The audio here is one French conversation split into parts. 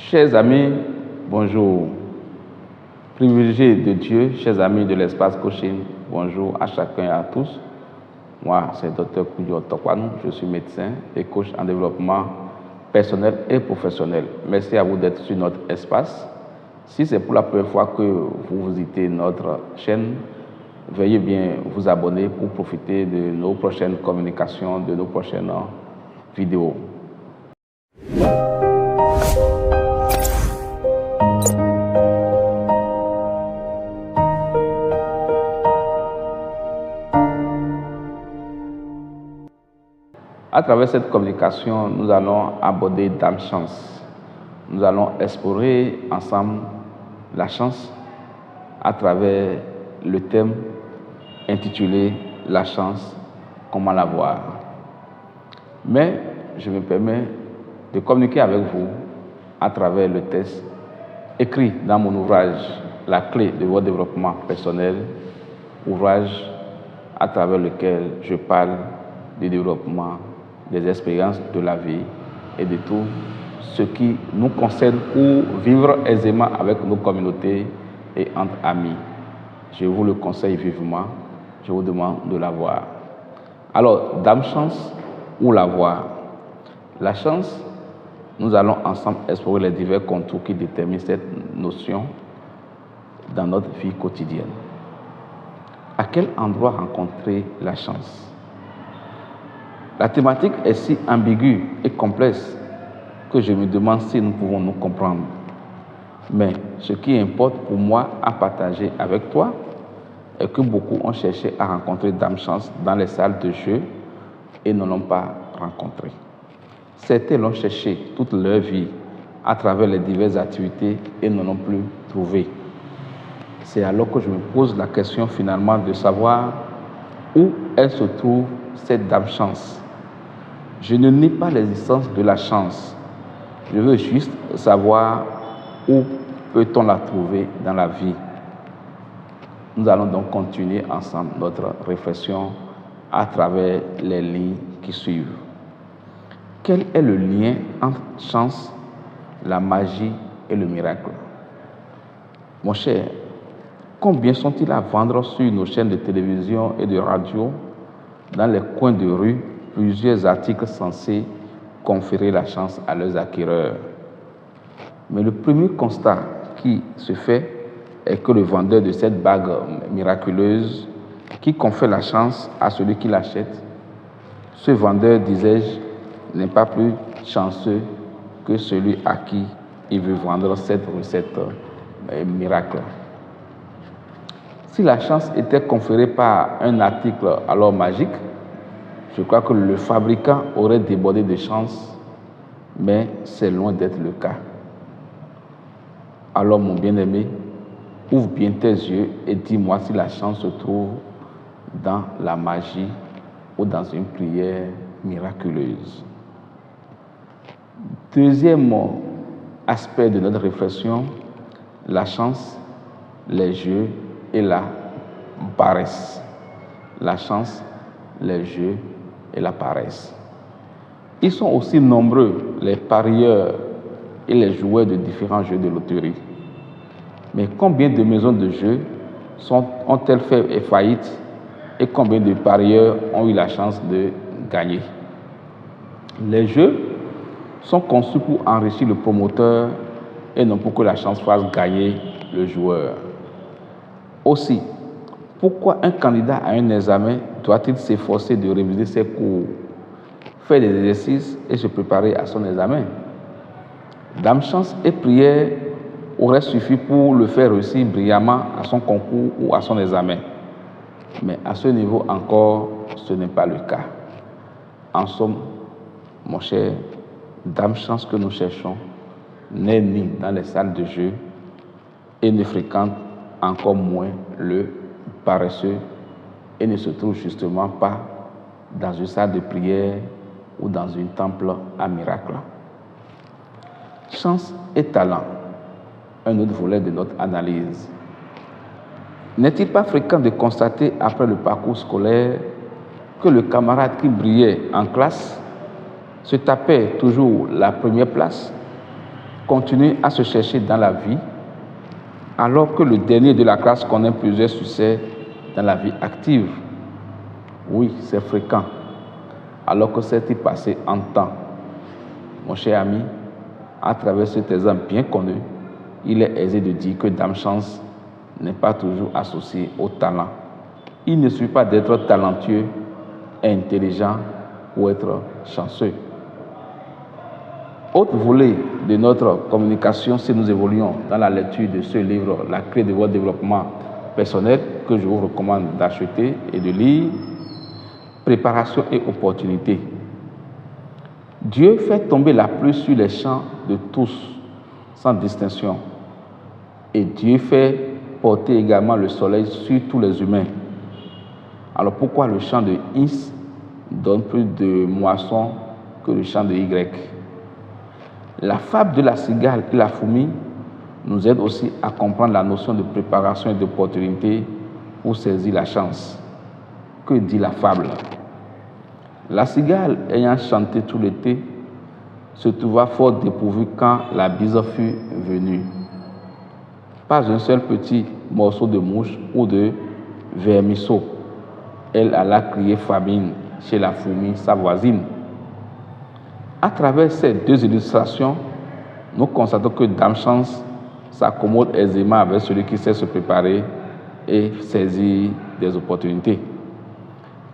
Chers amis, bonjour. Privilégiés de Dieu, chers amis de l'espace coaching, bonjour à chacun et à tous. Moi, c'est Dr Koudio Tokwanou, je suis médecin et coach en développement personnel et professionnel. Merci à vous d'être sur notre espace. Si c'est pour la première fois que vous visitez notre chaîne, veuillez bien vous abonner pour profiter de nos prochaines communications, de nos prochaines vidéos. À travers cette communication, nous allons aborder Dame Chance. Nous allons explorer ensemble la chance à travers le thème intitulé « La chance, comment l'avoir ». Mais je me permets de communiquer avec vous à travers le texte écrit dans mon ouvrage « La clé de votre développement personnel », ouvrage à travers lequel je parle du développement, des expériences de la vie et de tout ce qui nous concerne pour vivre aisément avec nos communautés et entre amis. Je vous le conseille vivement, je vous demande de l'avoir. Alors, Dame Chance ou l'avoir? La chance, nous allons ensemble explorer les divers contours qui déterminent cette notion dans notre vie quotidienne. À quel endroit rencontrer la chance? La thématique est si ambiguë et complexe que je me demande si nous pouvons nous comprendre. Mais ce qui importe pour moi à partager avec toi est que beaucoup ont cherché à rencontrer Dame Chance dans les salles de jeu et ne l'ont pas rencontré. Certains l'ont cherché toute leur vie à travers les diverses activités et ne l'ont plus trouvé. C'est alors que je me pose la question finalement de savoir où elle se trouve, cette Dame Chance. Je ne nie pas l'existence de la chance. Je veux juste savoir où peut-on la trouver dans la vie. Nous allons donc continuer ensemble notre réflexion à travers les lignes qui suivent. Quel est le lien entre chance, la magie et le miracle? Mon cher, combien sont-ils à vendre sur nos chaînes de télévision et de radio, dans les coins de rue, plusieurs articles censés conférer la chance à leurs acquéreurs? Mais le premier constat qui se fait est que le vendeur de cette bague miraculeuse qui confère la chance à celui qui l'achète, ce vendeur, disais-je, n'est pas plus chanceux que celui à qui il veut vendre cette recette miracle. Si la chance était conférée par un article alors magique, je crois que le fabricant aurait débordé de chance, mais c'est loin d'être le cas. Alors, mon bien-aimé, ouvre bien tes yeux et dis-moi si la chance se trouve dans la magie ou dans une prière miraculeuse. Deuxième aspect de notre réflexion, la chance, les jeux et la paresse. La chance, les jeux et la paresse. Ils sont aussi nombreux, les parieurs et les joueurs de différents jeux de loterie. Mais combien de maisons de jeux ont-elles fait faillite et combien de parieurs ont eu la chance de gagner? Les jeux sont conçus pour enrichir le promoteur et non pour que la chance fasse gagner le joueur. Aussi, pourquoi un candidat à un examen doit-il s'efforcer de réviser ses cours, faire des exercices et se préparer à son examen? Dame Chance et prière auraient suffi pour le faire réussir brillamment à son concours ou à son examen. Mais à ce niveau encore, ce n'est pas le cas. En somme, mon cher, Dame Chance que nous cherchons n'est ni dans les salles de jeu et ne fréquente encore moins le paresseux et ne se trouve justement pas dans une salle de prière ou dans un temple à miracle. Chance et talent, un autre volet de notre analyse. N'est-il pas fréquent de constater après le parcours scolaire que le camarade qui brillait en classe se tapait toujours la première place continuer à se chercher dans la vie, alors que le dernier de la classe connaît plusieurs succès dans la vie active. Oui, c'est fréquent, alors que c'est passé en temps. Mon cher ami, à travers cet exemple bien connu, il est aisé de dire que Dame Chance n'est pas toujours associé au talent. Il ne suffit pas d'être talentueux, intelligent ou être chanceux. Autre volet de notre communication, si nous évoluons dans la lecture de ce livre, La clé de votre développement personnel, que je vous recommande d'acheter et de lire, préparation et opportunité. Dieu fait tomber la pluie sur les champs de tous, sans distinction. Et Dieu fait porter également le soleil sur tous les humains. Alors pourquoi le champ de X donne plus de moissons que le champ de Y? La fable de la cigale et la fourmi nous aide aussi à comprendre la notion de préparation et d'opportunité pour saisir la chance. Que dit la fable? La cigale, ayant chanté tout l'été, se trouva fort dépourvue quand la bise fut venue. Pas un seul petit morceau de mouche ou de vermisseau. Elle alla crier famine chez la fourmi, sa voisine. À travers ces deux illustrations, nous constatons que Dame Chance s'accommode aisément avec celui qui sait se préparer et saisir des opportunités.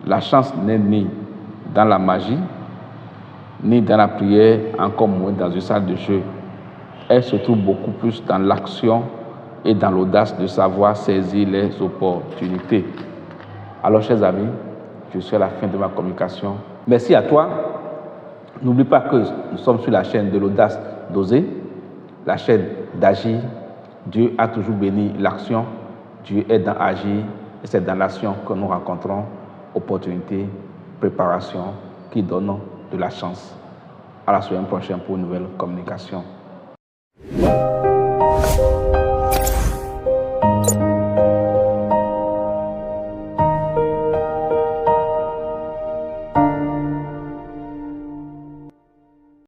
La chance n'est ni dans la magie, ni dans la prière, encore moins dans une salle de jeu. Elle se trouve beaucoup plus dans l'action et dans l'audace de savoir saisir les opportunités. Alors, chers amis, je suis à la fin de ma communication. Merci à toi. N'oublie pas que nous sommes sur la chaîne de l'audace d'oser, la chaîne d'agir. Dieu a toujours béni l'action. Dieu est dans agir et c'est dans l'action que nous rencontrons opportunité, préparation qui donne de la chance. À la semaine prochaine pour une nouvelle communication.